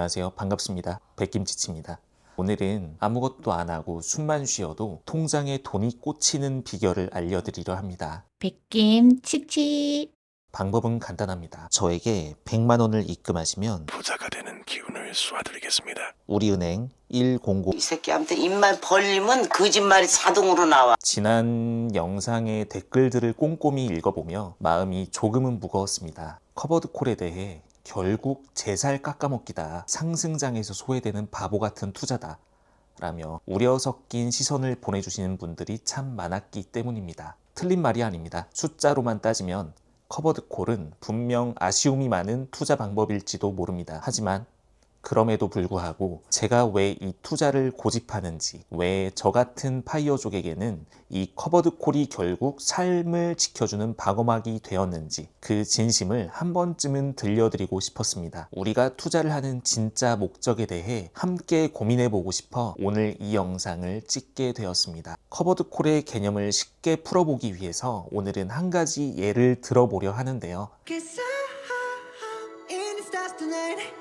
안녕하세요. 반갑습니다. 백김치치입니다. 오늘은 아무것도 안 하고 숨만 쉬어도 통장에 돈이 꽂히는 비결을 알려드리려 합니다. 백김치치. 방법은 간단합니다. 저에게 100만 원을 입금하시면 부자가 되는 기운을 쏘아드리겠습니다. 우리은행 100 이 새끼한테 입만 벌리면 거짓말이 자동으로 나와. 지난 영상의 댓글들을 꼼꼼히 읽어보며 마음이 조금은 무거웠습니다. 커버드콜에 대해 결국 제 살 깎아먹기다, 상승장에서 소외되는 바보 같은 투자다 라며 우려 섞인 시선을 보내주시는 분들이 참 많았기 때문입니다. 틀린 말이 아닙니다. 숫자로만 따지면 커버드콜은 분명 아쉬움이 많은 투자 방법일지도 모릅니다. 하지만 그럼에도 불구하고 제가 왜 이 투자를 고집하는지, 왜 저 같은 파이어족에게는 이 커버드콜이 결국 삶을 지켜주는 방어막이 되었는지 그 진심을 한 번쯤은 들려드리고 싶었습니다. 우리가 투자를 하는 진짜 목적에 대해 함께 고민해보고 싶어 오늘 이 영상을 찍게 되었습니다. 커버드콜의 개념을 쉽게 풀어보기 위해서 오늘은 한 가지 예를 들어보려 하는데요.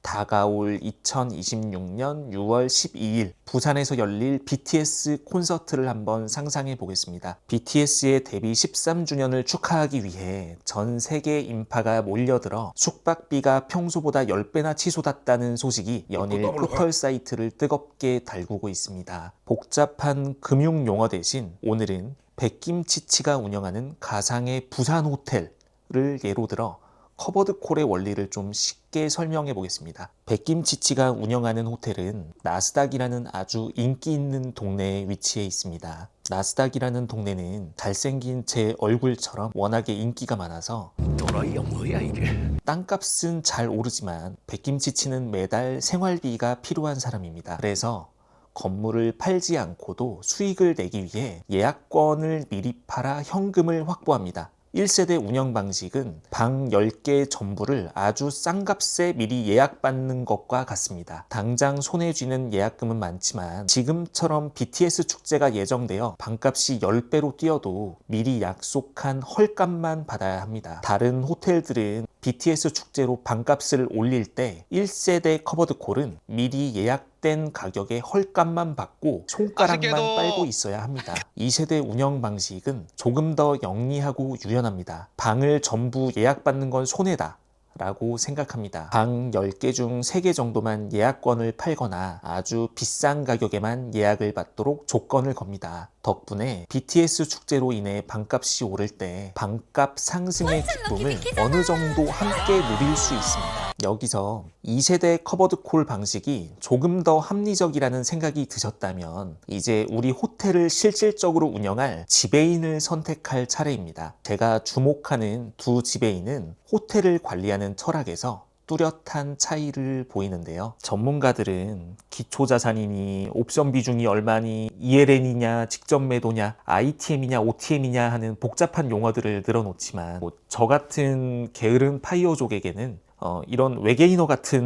다가올 2026년 6월 12일 부산에서 열릴 BTS 콘서트를 한번 상상해 보겠습니다. BTS의 데뷔 13주년을 축하하기 위해 전 세계 인파가 몰려들어 숙박비가 평소보다 10배나 치솟았다는 소식이 연일 포털 사이트를 뜨겁게 달구고 있습니다. 복잡한 금융 용어 대신 오늘은 백김치치가 운영하는 가상의 부산 호텔을 예로 들어 커버드콜의 원리를 좀 쉽게 설명해 보겠습니다. 백김치치가 운영하는 호텔은 나스닥이라는 아주 인기 있는 동네에 위치해 있습니다. 나스닥이라는 동네는 잘생긴 제 얼굴처럼 워낙에 인기가 많아서 도라이야 뭐야 이게? 땅값은 잘 오르지만 백김치치는 매달 생활비가 필요한 사람입니다. 그래서 건물을 팔지 않고도 수익을 내기 위해 예약권을 미리 팔아 현금을 확보합니다. 1세대 운영 방식은 방 10개 전부를 아주 싼 값에 미리 예약받는 것과 같습니다. 당장 손에 쥐는 예약금은 많지만 지금처럼 BTS 축제가 예정되어 방값이 10배로 뛰어도 미리 약속한 헐값만 받아야 합니다. 다른 호텔들은 BTS 축제로 방값을 올릴 때 1세대 커버드콜은 미리 예약된 가격에 헐값만 받고 손가락만 빨고 있어야 합니다. 2세대 운영 방식은 조금 더 영리하고 유연합니다. 방을 전부 예약받는 건 손해다 라고 생각합니다. 방 10개 중 3개 정도만 예약권을 팔거나 아주 비싼 가격에만 예약을 받도록 조건을 겁니다. 덕분에 BTS 축제로 인해 방값이 오를 때 방값 상승의 기쁨을 어느 정도 함께 누릴 수 있습니다. 여기서 2세대 커버드콜 방식이 조금 더 합리적이라는 생각이 드셨다면 이제 우리 호텔을 실질적으로 운영할 지배인을 선택할 차례입니다. 제가 주목하는 두 지배인은 호텔을 관리하는 철학에서 뚜렷한 차이를 보이는데요. 전문가들은 기초자산이니 옵션 비중이 얼마니 ELN이냐 직접 매도냐 ITM이냐 OTM이냐 하는 복잡한 용어들을 늘어놓지만 저 같은 게으른 파이어족에게는 이런 외계인어 같은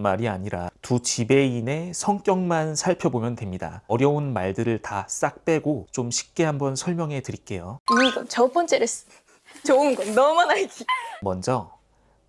말이 아니라 두 지배인의 성격만 살펴보면 됩니다. 어려운 말들을 다 싹 빼고 좀 쉽게 한번 설명해 드릴게요. 이거 첫 번째를 좋은 거 너무나 이기. 먼저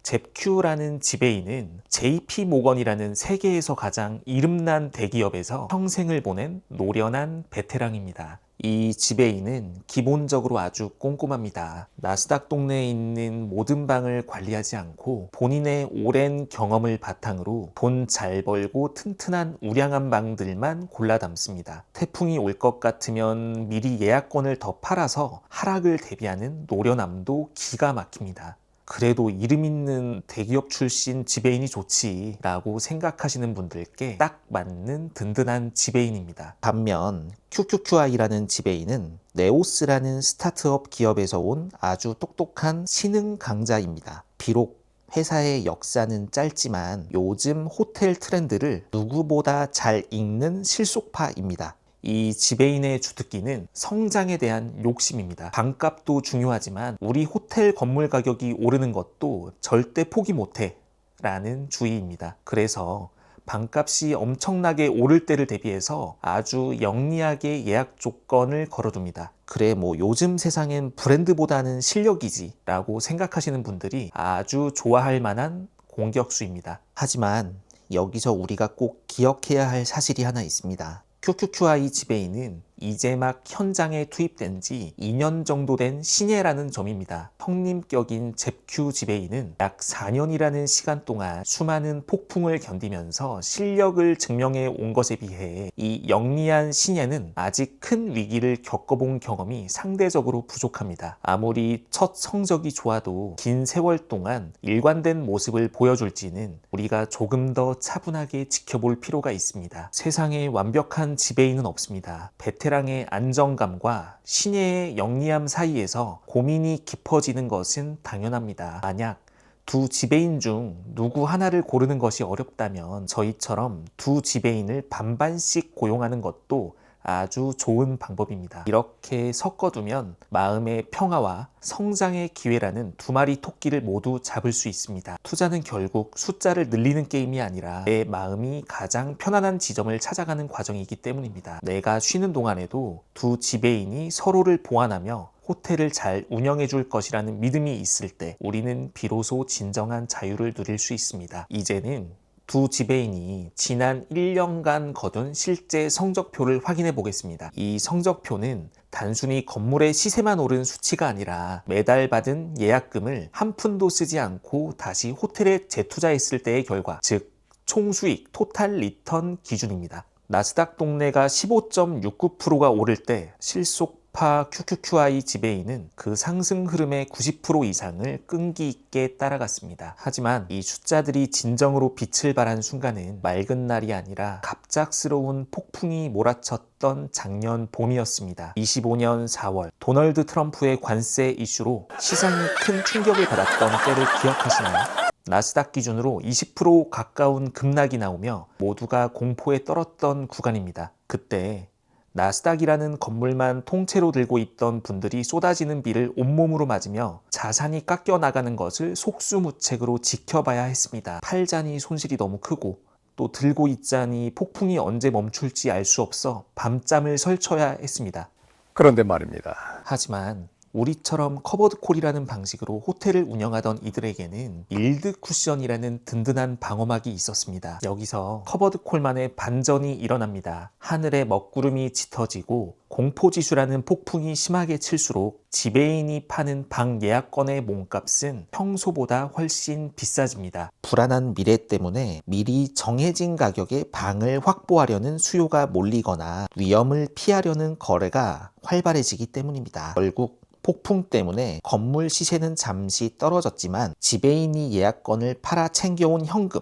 잽큐라는 지배인은 JP 모건이라는 세계에서 가장 이름난 대기업에서 평생을 보낸 노련한 베테랑입니다. 이 지배인은 기본적으로 아주 꼼꼼합니다. 나스닥 동네에 있는 모든 방을 관리하지 않고 본인의 오랜 경험을 바탕으로 돈 잘 벌고 튼튼한 우량한 방들만 골라 담습니다. 태풍이 올 것 같으면 미리 예약권을 더 팔아서 하락을 대비하는 노련함도 기가 막힙니다. 그래도 이름 있는 대기업 출신 지배인이 좋지 라고 생각하시는 분들께 딱 맞는 든든한 지배인입니다. 반면 QQQI라는 지배인은 네오스라는 스타트업 기업에서 온 아주 똑똑한 신흥 강자입니다. 비록 회사의 역사는 짧지만 요즘 호텔 트렌드를 누구보다 잘 읽는 실속파입니다. 이 지배인의 주특기는 성장에 대한 욕심입니다. 방값도 중요하지만 우리 호텔 건물 가격이 오르는 것도 절대 포기 못해 라는 주의입니다. 그래서 방값이 엄청나게 오를 때를 대비해서 아주 영리하게 예약 조건을 걸어둡니다. 그래 뭐 요즘 세상엔 브랜드보다는 실력이지 라고 생각하시는 분들이 아주 좋아할 만한 공격수입니다. 하지만 여기서 우리가 꼭 기억해야 할 사실이 하나 있습니다. QQQI 지배인은 이제 막 현장에 투입된 지 2년 정도 된 신예라는 점입니다. 형님격인 잽큐 지배인은 약 4년이라는 시간 동안 수많은 폭풍을 견디면서 실력을 증명해 온 것에 비해 이 영리한 신예는 아직 큰 위기를 겪어본 경험이 상대적으로 부족합니다. 아무리 첫 성적이 좋아도 긴 세월 동안 일관된 모습을 보여줄지는 우리가 조금 더 차분하게 지켜볼 필요가 있습니다. 세상에 완벽한 지배인은 없습니다. 베테랑의 안정감과 신예의 영리함 사이에서 고민이 깊어지는 것은 당연합니다. 만약 두 지배인 중 누구 하나를 고르는 것이 어렵다면 저희처럼 두 지배인을 반반씩 고용하는 것도 아주 좋은 방법입니다. 이렇게 섞어두면 마음의 평화와 성장의 기회라는 두 마리 토끼를 모두 잡을 수 있습니다. 투자는 결국 숫자를 늘리는 게임이 아니라 내 마음이 가장 편안한 지점을 찾아가는 과정이기 때문입니다. 내가 쉬는 동안에도 두 지배인이 서로를 보완하며 호텔을 잘 운영해 줄 것이라는 믿음이 있을 때 우리는 비로소 진정한 자유를 누릴 수 있습니다. 이제는 두 지배인이 지난 1년간 거둔 실제 성적표를 확인해 보겠습니다. 이 성적표는 단순히 건물의 시세만 오른 수치가 아니라 매달 받은 예약금을 한 푼도 쓰지 않고 다시 호텔에 재투자했을 때의 결과, 즉 총수익 토탈 리턴 기준입니다. 나스닥 동네가 15.69%가 오를 때 실속파 QQQI 지배인은 그 상승 흐름의 90% 이상을 끈기 있게 따라갔습니다. 하지만 이 숫자들이 진정으로 빛을 발한 순간은 맑은 날이 아니라 갑작스러운 폭풍이 몰아쳤던 작년 봄이었습니다. 25년 4월 도널드 트럼프의 관세 이슈로 시장이 큰 충격을 받았던 때를 기억하시나요? 나스닥 기준으로 20% 가까운 급락이 나오며 모두가 공포에 떨었던 구간입니다. 그때 나스닥이라는 건물만 통째로 들고 있던 분들이 쏟아지는 비를 온몸으로 맞으며 자산이 깎여 나가는 것을 속수무책으로 지켜봐야 했습니다. 팔자니 손실이 너무 크고 또 들고 있자니 폭풍이 언제 멈출지 알 수 없어 밤잠을 설쳐야 했습니다. 그런데 말입니다. 하지만 우리처럼 커버드 콜이라는 방식으로 호텔을 운영하던 이들에게는 일드 쿠션이라는 든든한 방어막이 있었습니다. 여기서 커버드 콜만의 반전이 일어납니다. 하늘에 먹구름이 짙어지고 공포지수라는 폭풍이 심하게 칠수록 지배인이 파는 방 예약권의 몸값은 평소보다 훨씬 비싸집니다. 불안한 미래 때문에 미리 정해진 가격에 방을 확보하려는 수요가 몰리거나 위험을 피하려는 거래가 활발해지기 때문입니다. 결국 폭풍 때문에 건물 시세는 잠시 떨어졌지만 지배인이 예약권을 팔아 챙겨온 현금,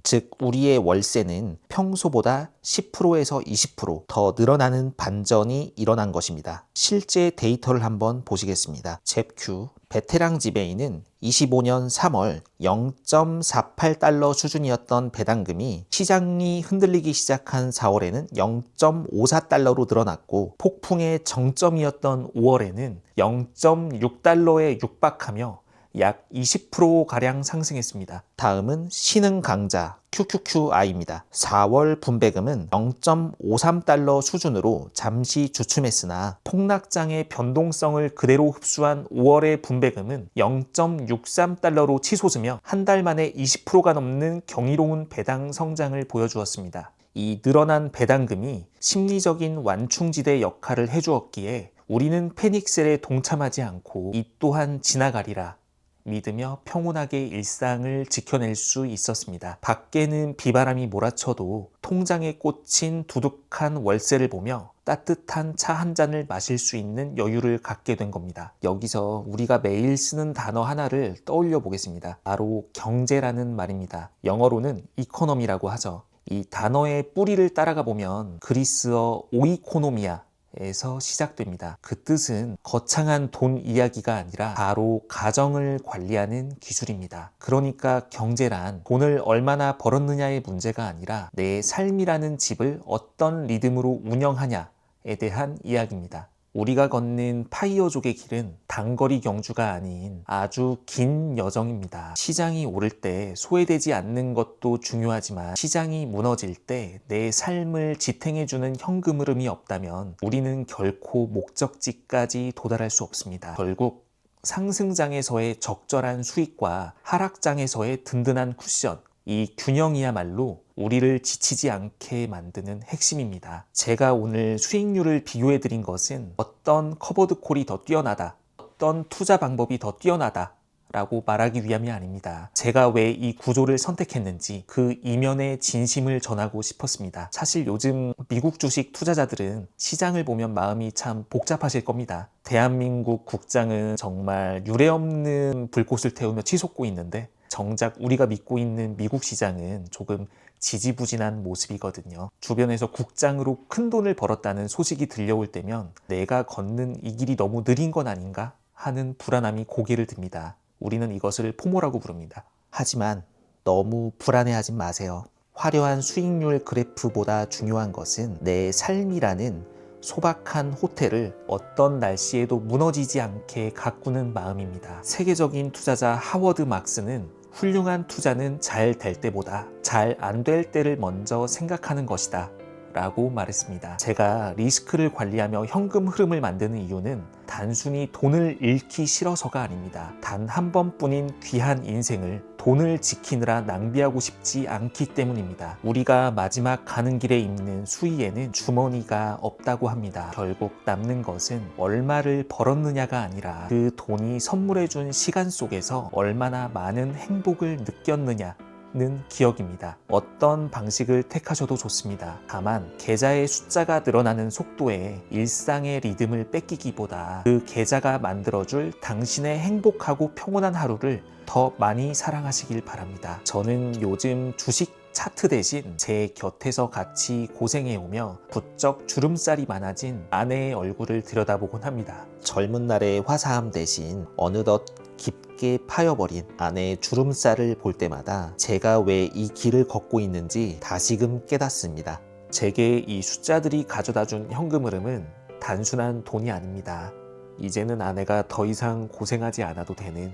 즉 우리의 월세는 평소보다 10%에서 20% 더 늘어나는 반전이 일어난 것입니다. 실제 데이터를 한번 보시겠습니다. 잽큐 베테랑 지배인은 25년 3월 0.48달러 수준이었던 배당금이 시장이 흔들리기 시작한 4월에는 0.54달러로 늘어났고 폭풍의 정점이었던 5월에는 0.6달러에 육박하며 약 20%가량 상승했습니다. 다음은 신흥 강자 QQQI입니다. 4월 분배금은 0.53달러 수준으로 잠시 주춤했으나 폭락장의 변동성을 그대로 흡수한 5월의 분배금은 0.63달러로 치솟으며 한 달 만에 20%가 넘는 경이로운 배당 성장을 보여주었습니다. 이 늘어난 배당금이 심리적인 완충지대 역할을 해주었기에 우리는 패닉셀에 동참하지 않고 이 또한 지나가리라 믿으며 평온하게 일상을 지켜낼 수 있었습니다. 밖에는 비바람이 몰아쳐도 통장에 꽂힌 두둑한 월세를 보며 따뜻한 차 한 잔을 마실 수 있는 여유를 갖게 된 겁니다. 여기서 우리가 매일 쓰는 단어 하나를 떠올려 보겠습니다. 바로 경제라는 말입니다. 영어로는 이코노미라고 하죠. 이 단어의 뿌리를 따라가 보면 그리스어 오이코노미아 에서 시작됩니다. 그 뜻은 거창한 돈 이야기가 아니라 바로 가정을 관리하는 기술입니다. 그러니까 경제란 돈을 얼마나 벌었느냐의 문제가 아니라 내 삶이라는 집을 어떤 리듬으로 운영하냐에 대한 이야기입니다. 우리가 걷는 파이어족의 길은 단거리 경주가 아닌 아주 긴 여정입니다. 시장이 오를 때 소외되지 않는 것도 중요하지만 시장이 무너질 때 내 삶을 지탱해주는 현금 흐름이 없다면 우리는 결코 목적지까지 도달할 수 없습니다. 결국 상승장에서의 적절한 수익과 하락장에서의 든든한 쿠션, 이 균형이야말로 우리를 지치지 않게 만드는 핵심입니다. 제가 오늘 수익률을 비교해 드린 것은 어떤 커버드 콜이 더 뛰어나다, 어떤 투자 방법이 더 뛰어나다 라고 말하기 위함이 아닙니다. 제가 왜 이 구조를 선택했는지 그 이면의 진심을 전하고 싶었습니다. 사실 요즘 미국 주식 투자자들은 시장을 보면 마음이 참 복잡하실 겁니다. 대한민국 국장은 정말 유례없는 불꽃을 태우며 치솟고 있는데 정작 우리가 믿고 있는 미국 시장은 조금 지지부진한 모습이거든요. 주변에서 국장으로 큰 돈을 벌었다는 소식이 들려올 때면 내가 걷는 이 길이 너무 느린 건 아닌가 하는 불안함이 고개를 듭니다. 우리는 이것을 포모라고 부릅니다. 하지만 너무 불안해하지 마세요. 화려한 수익률 그래프보다 중요한 것은 내 삶이라는 소박한 호텔을 어떤 날씨에도 무너지지 않게 가꾸는 마음입니다. 세계적인 투자자 하워드 막스는 훌륭한 투자는 잘 될 때보다 잘 안 될 때를 먼저 생각하는 것이다 라고 말했습니다. 제가 리스크를 관리하며 현금 흐름을 만드는 이유는 단순히 돈을 잃기 싫어서가 아닙니다. 단 한 번뿐인 귀한 인생을 돈을 지키느라 낭비하고 싶지 않기 때문입니다. 우리가 마지막 가는 길에 입는 수의에는 주머니가 없다고 합니다. 결국 남는 것은 얼마를 벌었느냐가 아니라 그 돈이 선물해준 시간 속에서 얼마나 많은 행복을 느꼈느냐 는 기억입니다. 어떤 방식을 택하셔도 좋습니다. 다만 계좌의 숫자가 늘어나는 속도에 일상의 리듬을 뺏기기보다 그 계좌가 만들어줄 당신의 행복하고 평온한 하루를 더 많이 사랑하시길 바랍니다. 저는 요즘 주식 차트 대신 제 곁에서 같이 고생해오며 부쩍 주름살이 많아진 아내의 얼굴을 들여다보곤 합니다. 젊은 날의 화사함 대신 어느덧 깊게 파여버린 아내의 주름살을 볼 때마다 제가 왜 이 길을 걷고 있는지 다시금 깨닫습니다. 제게 이 숫자들이 가져다준 현금 흐름은 단순한 돈이 아닙니다. 이제는 아내가 더 이상 고생하지 않아도 되는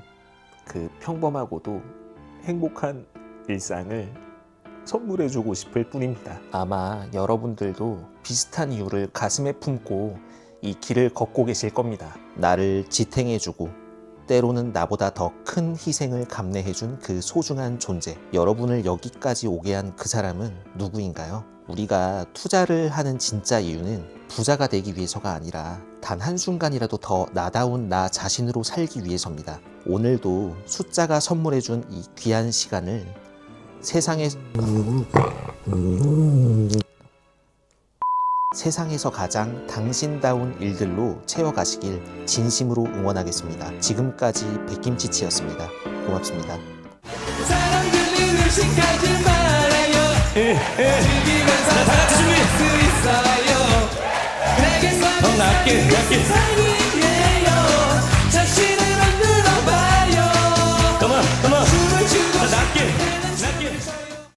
그 평범하고도 행복한 일상을 선물해주고 싶을 뿐입니다. 아마 여러분들도 비슷한 이유를 가슴에 품고 이 길을 걷고 계실 겁니다. 나를 지탱해주고 때로는 나보다 더 큰 희생을 감내해준 그 소중한 존재. 여러분을 여기까지 오게 한 그 사람은 누구인가요? 우리가 투자를 하는 진짜 이유는 부자가 되기 위해서가 아니라 단 한순간이라도 더 나다운 나 자신으로 살기 위해서입니다. 오늘도 숫자가 선물해준 이 귀한 시간을 세상에서 가장 당신다운 일들로 채워가시길 진심으로 응원하겠습니다. 지금까지 백김치치였습니다. 고맙습니다. 사람들이 의식하지 말아요. 즐기면서 다 같이 준비. 수 있어요. 내게서 더 낫게.